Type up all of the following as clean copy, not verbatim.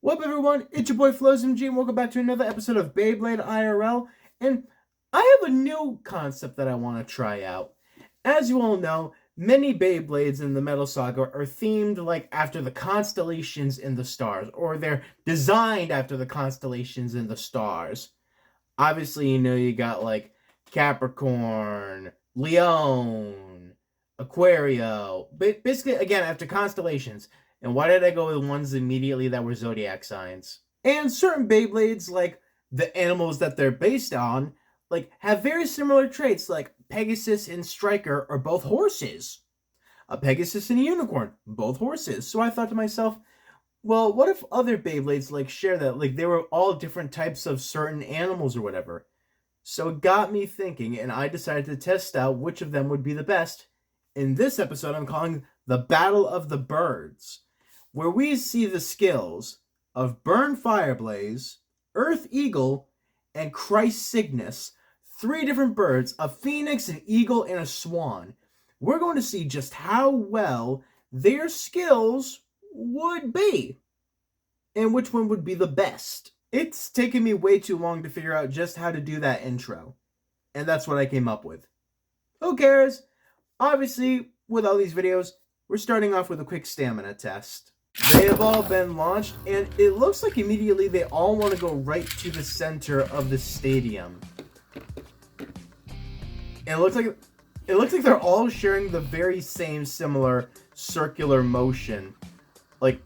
What up, everyone? It's your boy Floz and welcome back to another episode of Beyblade IRL. And I have a new concept that I want to try out. As you all know, many Beyblades in the Metal Saga are themed like after the constellations in the stars, or they're designed after the constellations in the stars. Obviously, you got like Capricorn, Leon, Aquario, but basically, again, after constellations. And why did I go with ones immediately that were zodiac signs? And certain Beyblades, like the animals that they're based on, like have very similar traits. Like Pegasus and Striker are both horses. A Pegasus and a unicorn, both horses. So I thought to myself, well, what if other Beyblades like share that? Like they were all different types of certain animals or whatever. So it got me thinking, and I decided to test out which of them would be the best. In this episode, I'm calling the Battle of the Birds, where we see the skills of Burn Fireblaze, Earth Eagle, and Christ Cygnus, three different birds, a phoenix, an eagle, and a swan. We're going to see just how well their skills would be, and which one would be the best. It's taken me way too long to figure out just how to do that intro, and that's what I came up with. Who cares? Obviously, with all these videos, we're starting off with a quick stamina test. They have all been launched, and it looks like immediately they all want to go right to the center of the stadium. And it looks like they're all sharing the very same similar circular motion. Like,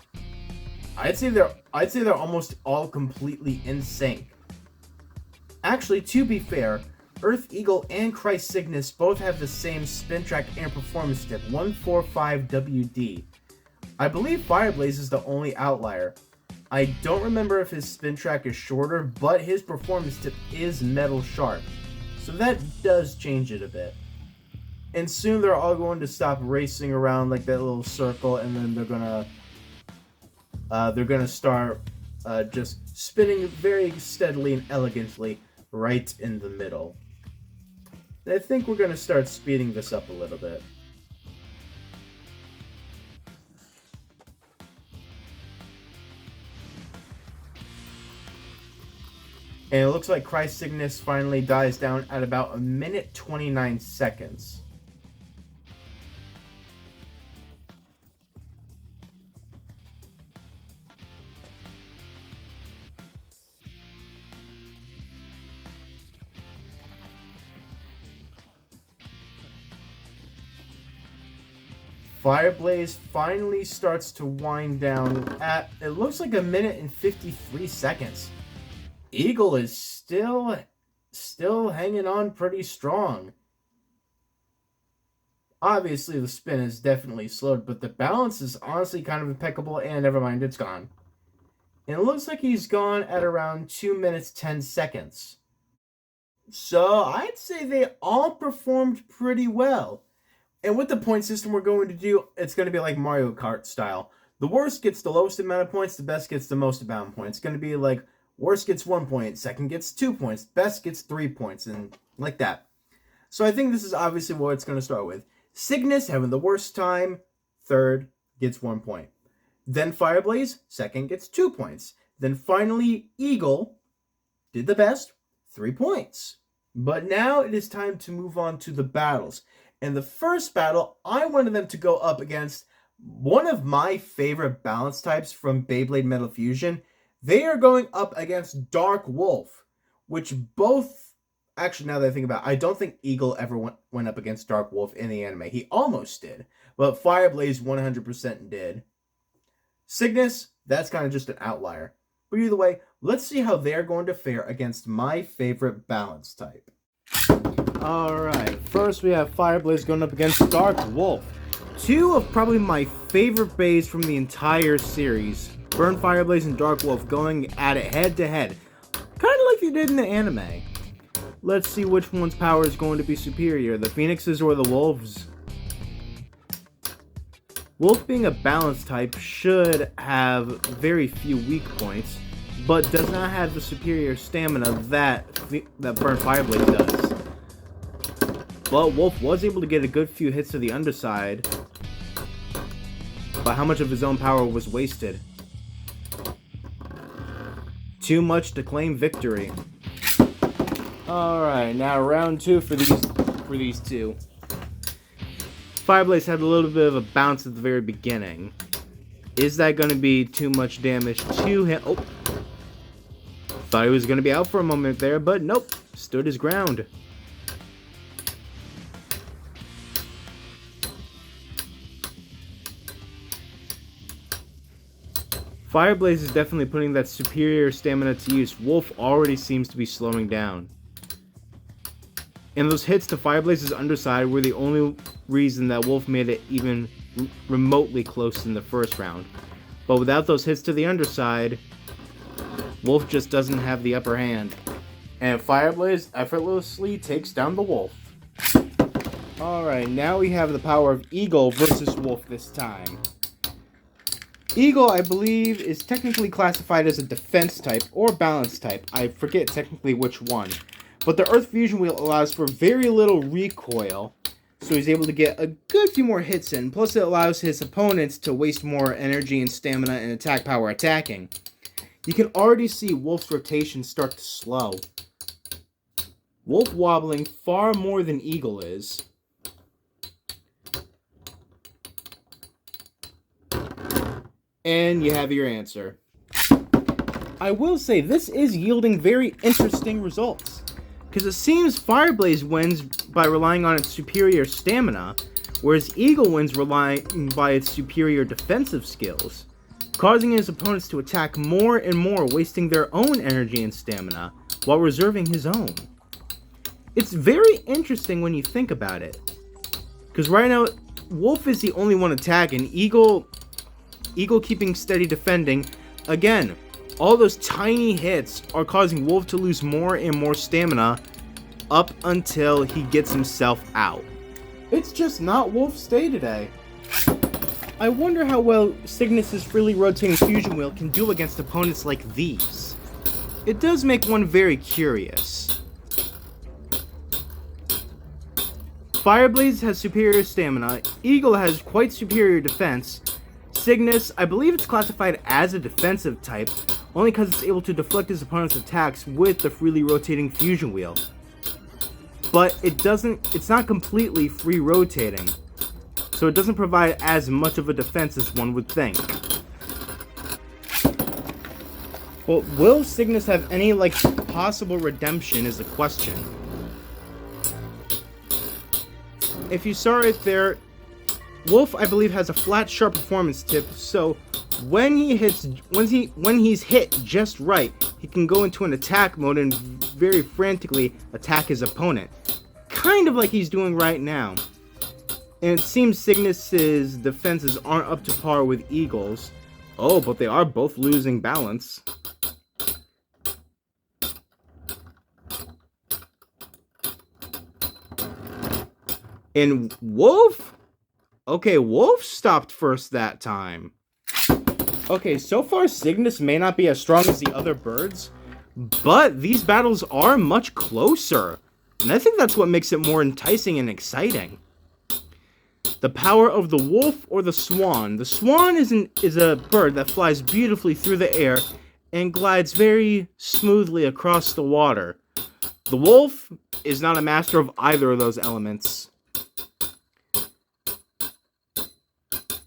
I'd say they're almost all completely in sync. Actually, to be fair, Earth Eagle and Christ Cygnus both have the same spin track and performance tip, 145WD. I believe Fireblaze is the only outlier. I don't remember if his spin track is shorter, but his performance tip is metal sharp. So that does change it a bit. And soon they're all going to stop racing around like that little circle, and then they're gonna start just spinning very steadily and elegantly right in the middle. And I think we're gonna start speeding this up a little bit. And it looks like Christ Cygnus finally dies down at about 1:29 seconds. Fireblaze finally starts to wind down at, it looks like 1:53 seconds. Eagle is still hanging on pretty strong. Obviously, the spin is definitely slowed, but the balance is honestly kind of impeccable, and never mind, it's gone. And it looks like he's gone at around 2:10 seconds. So, I'd say they all performed pretty well. And with the point system we're going to do, it's going to be like Mario Kart style. The worst gets the lowest amount of points, the best gets the most amount of points. It's going to be like worst gets 1 point, second gets 2 points, best gets 3 points, and like that. So I think this is obviously what it's going to start with. Cygnus having the worst time, third gets 1 point. Then Fireblaze, second gets 2 points. Then finally Eagle did the best, 3 points. But now it is time to move on to the battles. In the first battle, I wanted them to go up against one of my favorite balance types from Beyblade Metal Fusion. They are going up against Dark Wolf, which both, actually now that I think about it, I don't think Eagle ever went up against Dark Wolf in the anime. He almost did, but Fireblaze 100% did. Cygnus, that's kind of just an outlier. But either way, let's see how they're going to fare against my favorite balance type. Alright, first we have Fireblaze going up against Dark Wolf. Two of probably my favorite bays from the entire series. Burn Fireblaze and Dark Wolf going at it head to head. Kind of like they did in the anime. Let's see which one's power is going to be superior, the Phoenixes or the Wolves. Wolf being a balance type should have very few weak points, but does not have the superior stamina that Burn Fireblaze does. But Wolf was able to get a good few hits to the underside, but how much of his own power was wasted? Too much to claim victory. Alright, now round 2 for these two. Fire Blaze had a little bit of a bounce at the very beginning. Is that going to be too much damage to him? Oh. Thought he was going to be out for a moment there, but nope. Stood his ground. Fire Blaze is definitely putting that superior stamina to use. Wolf already seems to be slowing down. And those hits to Fire Blaze's underside were the only reason that Wolf made it even remotely close in the first round. But without those hits to the underside, Wolf just doesn't have the upper hand. And Fire Blaze effortlessly takes down the Wolf. Alright, now we have the power of Eagle versus Wolf this time. Eagle, I believe, is technically classified as a defense type or balance type. I forget technically which one. But the Earth Fusion Wheel allows for very little recoil, so he's able to get a good few more hits in. Plus, it allows his opponents to waste more energy and stamina and attack power attacking. You can already see Wolf's rotation start to slow. Wolf wobbling far more than Eagle is. And you have your answer. I will say this is yielding very interesting results, because it seems Fire Blaze wins by relying on its superior stamina, whereas Eagle wins relying by its superior defensive skills, causing his opponents to attack more and more, wasting their own energy and stamina, while reserving his own. It's very interesting when you think about it, because right now, Wolf is the only one attacking, Eagle keeping steady defending. Again, all those tiny hits are causing Wolf to lose more and more stamina up until he gets himself out. It's just not Wolf's day today. I wonder how well Cygnus's freely rotating fusion wheel can do against opponents like these. It does make one very curious. Fire Blaze has superior stamina, Eagle has quite superior defense. Cygnus, I believe it's classified as a defensive type, only because it's able to deflect his opponent's attacks with the freely rotating fusion wheel. But it's not completely free rotating, so it doesn't provide as much of a defense as one would think. Well, will Cygnus have any, possible redemption is the question. If you saw it there, Wolf, I believe, has a flat, sharp performance tip, so when he's hit just right, he can go into an attack mode and very frantically attack his opponent. Kind of like he's doing right now. And it seems Cygnus's defenses aren't up to par with Eagle's. Oh, but they are both losing balance. And Wolf? Okay, Wolf stopped first that time. Okay, so far Cygnus may not be as strong as the other birds, but these battles are much closer. And I think that's what makes it more enticing and exciting. The power of the wolf or the swan. The swan is a bird that flies beautifully through the air and glides very smoothly across the water. The wolf is not a master of either of those elements.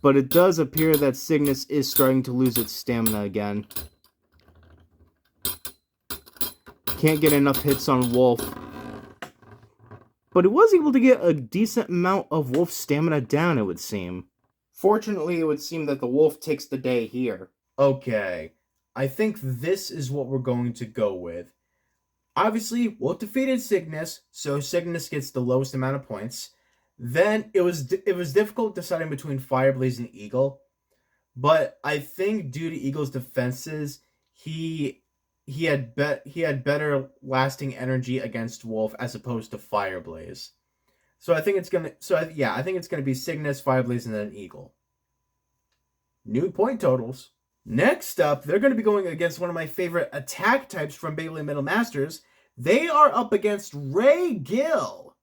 But it does appear that Cygnus is starting to lose its stamina again. Can't get enough hits on Wolf. But it was able to get a decent amount of Wolf's stamina down, it would seem. Fortunately, it would seem that the Wolf takes the day here. Okay, I think this is what we're going to go with. Obviously, Wolf defeated Cygnus, so Cygnus gets the lowest amount of points. Then it was difficult deciding between Fireblaze and Eagle, but I think due to Eagle's defenses, he had better lasting energy against Wolf as opposed to Fireblaze. So I think it's gonna be Cygnus, Fireblaze, and then Eagle. New point totals. Next up, they're going to be going against one of my favorite attack types from Beyblade Metal Masters. They are up against Ray Gill.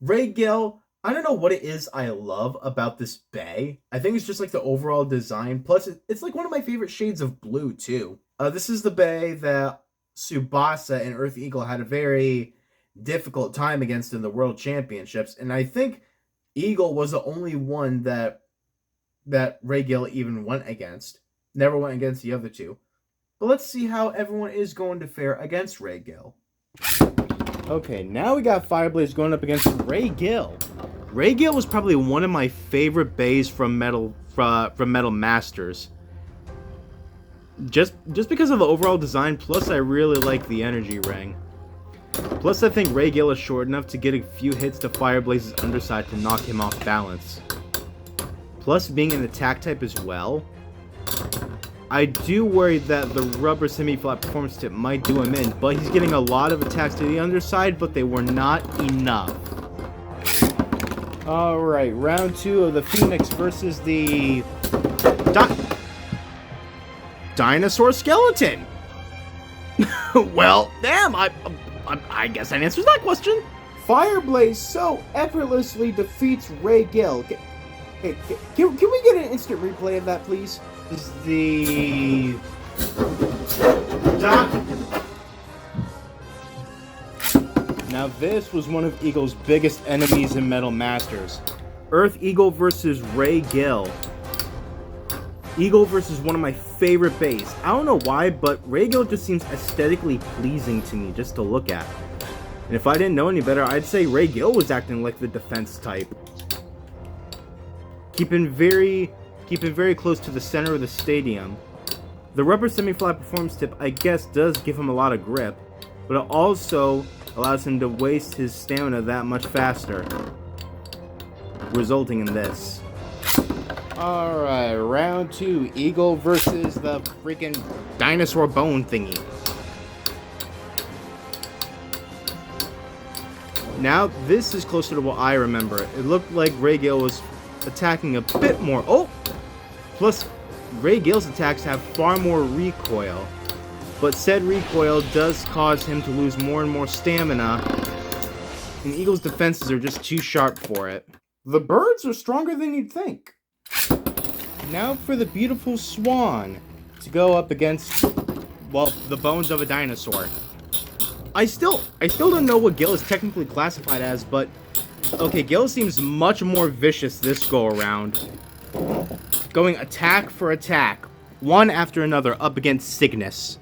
Ray Gill. I don't know what it is I love about this bay. I think it's just like the overall design. Plus, it's like one of my favorite shades of blue, too. This is the bay that Tsubasa and Earth Eagle had a very difficult time against in the World Championships, and I think Eagle was the only one that Ray Gill even went against. Never went against the other two. But let's see how everyone is going to fare against Ray Gill. Okay, now we got Fireblaze going up against Ray Gill. Ray Gill was probably one of my favorite bays from Metal Masters. Just because of the overall design, plus I really like the energy ring. Plus I think Ray Gill is short enough to get a few hits to Fireblaze's underside to knock him off balance. Plus being an attack type as well, I do worry that the rubber semi-flat performance tip might do him in, but he's getting a lot of attacks to the underside, but they were not enough. Alright, round 2 of the Phoenix versus the Dinosaur Skeleton. Well, damn, I guess that answers that question. Fireblaze so effortlessly defeats Ray Gill. Hey, can we get an instant replay of that, please? Is the Now this was one of Eagle's biggest enemies in Metal Masters. Earth Eagle versus Ray Gill. Eagle versus one of my favorite bays. I don't know why, but Ray Gill just seems aesthetically pleasing to me just to look at. And if I didn't know any better, I'd say Ray Gill was acting like the defense type. Keeping very close to the center of the stadium. The rubber semi-flat performance tip, I guess, does give him a lot of grip, but it also allows him to waste his stamina that much faster, resulting in this. Alright, round 2, Eagle versus the freaking dinosaur bone thingy. Now, this is closer to what I remember. It looked like Ray Gill was attacking a bit more. Oh! Plus, Ray Gill's attacks have far more recoil, but said recoil does cause him to lose more and more stamina, and Eagle's defenses are just too sharp for it. The birds are stronger than you'd think. Now for the beautiful swan to go up against, well, the bones of a dinosaur. I still don't know what Gill is technically classified as, but okay, Gill seems much more vicious this go around. Going attack for attack, one after another, up against Cygnus.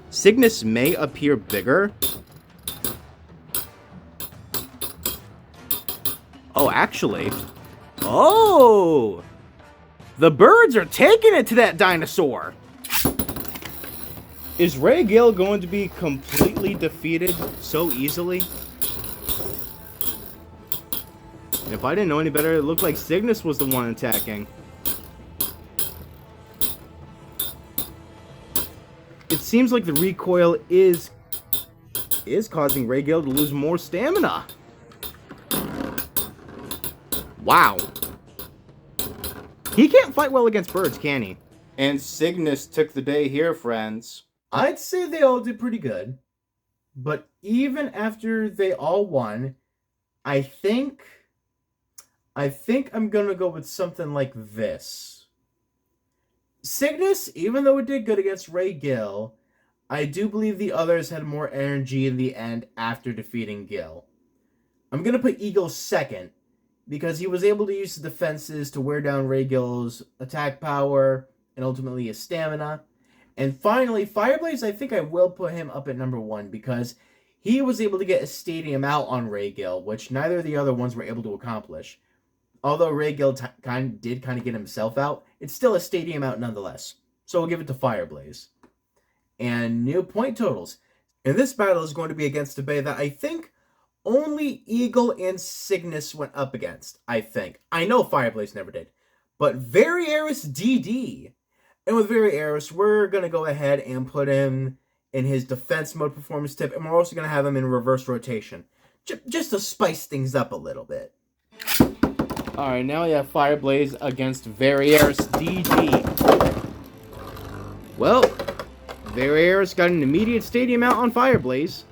Cygnus may appear bigger. Oh, actually. Oh! The birds are taking it to that dinosaur! Is Ray Gill going to be completely defeated so easily? And if I didn't know any better, it looked like Cygnus was the one attacking. It seems like the recoil is causing Ray Gill to lose more stamina. Wow. He can't fight well against birds, can he? And Cygnus took the day here, friends. I'd say they all did pretty good. But even after they all won, I think I'm gonna go with something like this. Cygnus, even though it did good against Ray Gill, I do believe the others had more energy in the end after defeating Gill. I'm gonna put Eagle second, because he was able to use the defenses to wear down Ray Gill's attack power and ultimately his stamina. And finally, Fireblaze, I think I will put him up at number 1 because he was able to get a stadium out on Ray Gill, which neither of the other ones were able to accomplish. Although Ray Gill did kind of get himself out, it's still a stadium out nonetheless. So we'll give it to Fireblaze. And new point totals. And this battle is going to be against a bay that I think only Eagle and Cygnus went up against, I think. I know Fireblaze never did. But Varieris DD. And with Varieris, we're going to go ahead and put him in his defense mode performance tip. And we're also going to have him in reverse rotation. Just to spice things up a little bit. Alright, now we have Fireblaze against Varieris DD. Well, Varieris got an immediate stadium out on Fireblaze.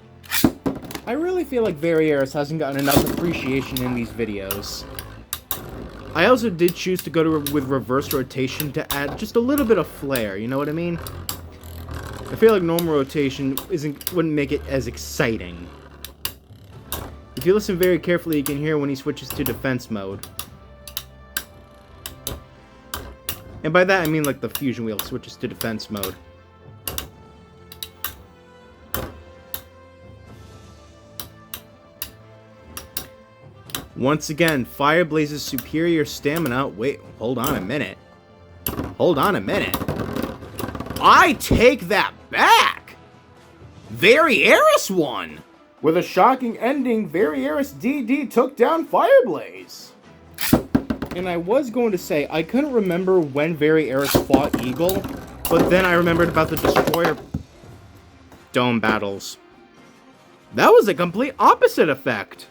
I really feel like Varieris hasn't gotten enough appreciation in these videos. I also did choose to go with reverse rotation to add just a little bit of flair, you know what I mean? I feel like normal rotation wouldn't make it as exciting. If you listen very carefully, you can hear when he switches to defense mode. And by that, I mean like the fusion wheel switches to defense mode. Once again, Fire Blaze's superior stamina. Wait, hold on a minute. Hold on a minute. I take that back! Varieris won! With a shocking ending, Varieris DD took down Fire Blaze. And I was going to say, I couldn't remember when Varieris fought Eagle, but then I remembered about the Destroyer Dome battles. That was a complete opposite effect.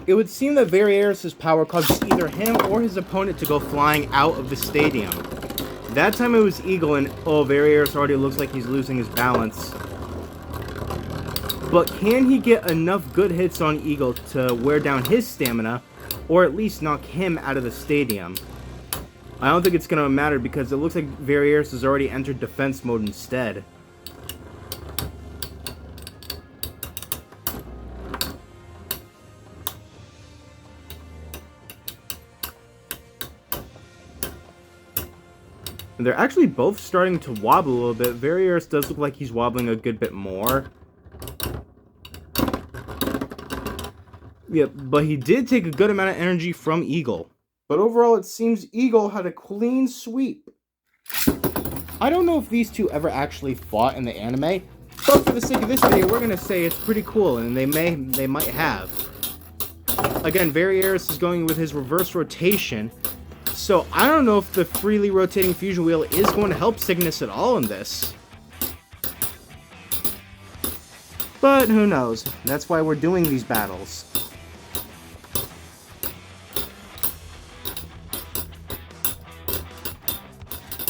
It would seem that Varieris' power caused either him or his opponent to go flying out of the stadium. That time it was Eagle, and oh, Varieris already looks like he's losing his balance. But can he get enough good hits on Eagle to wear down his stamina, or at least knock him out of the stadium? I don't think it's going to matter because it looks like Varieris has already entered defense mode instead. They're actually both starting to wobble a little bit. Varieris does look like he's wobbling a good bit more. Yeah, but he did take a good amount of energy from Eagle. But overall, it seems Eagle had a clean sweep. I don't know if these two ever actually fought in the anime, but for the sake of this video, we're gonna say it's pretty cool, and they might have. Again, Varieris is going with his reverse rotation. So, I don't know if the freely rotating fusion wheel is going to help Cygnus at all in this. But who knows? That's why we're doing these battles.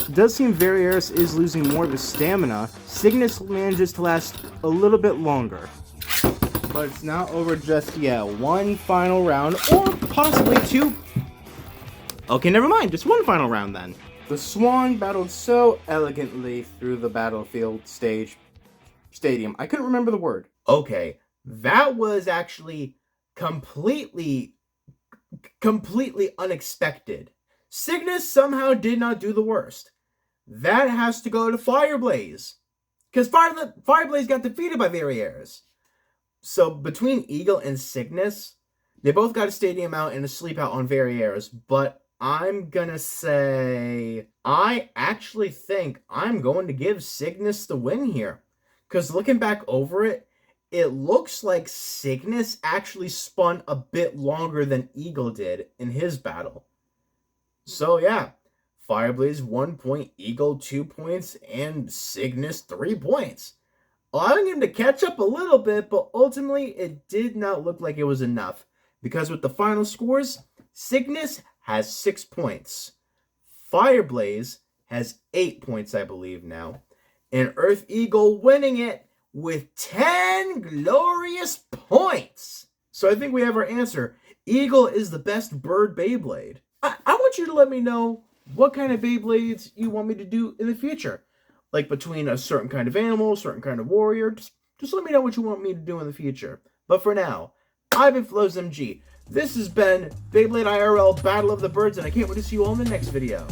It does seem Varieris is losing more of his stamina. Cygnus manages to last a little bit longer. But it's not over just yet. One final round, or possibly two. Okay, never mind. Just one final round then. The Swan battled so elegantly through the battlefield stadium. I couldn't remember the word. Okay, that was actually completely unexpected. Cygnus somehow did not do the worst. That has to go to Fireblaze. Because Fireblaze got defeated by Varieris. So between Eagle and Cygnus, they both got a stadium out and a sleep out on Varieris, but I'm gonna say I actually think I'm going to give Cygnus the win here. Because looking back over it, it looks like Cygnus actually spun a bit longer than Eagle did in his battle. So yeah, Fireblaze 1 point, Eagle 2 points, and Cygnus 3 points. Allowing him to catch up a little bit, but ultimately it did not look like it was enough. Because with the final scores, Cygnus has 6 points. Fireblaze has 8 points, I believe now. And Earth Eagle winning it with 10 glorious points. So I think we have our answer. Eagle is the best bird Beyblade. I want you to let me know what kind of Beyblades you want me to do in the future. Like between a certain kind of animal, certain kind of warrior. Just let me know what you want me to do in the future. But for now, I've been Floz MG. This has been Beyblade IRL Battle of the Birds, and I can't wait to see you all in the next video.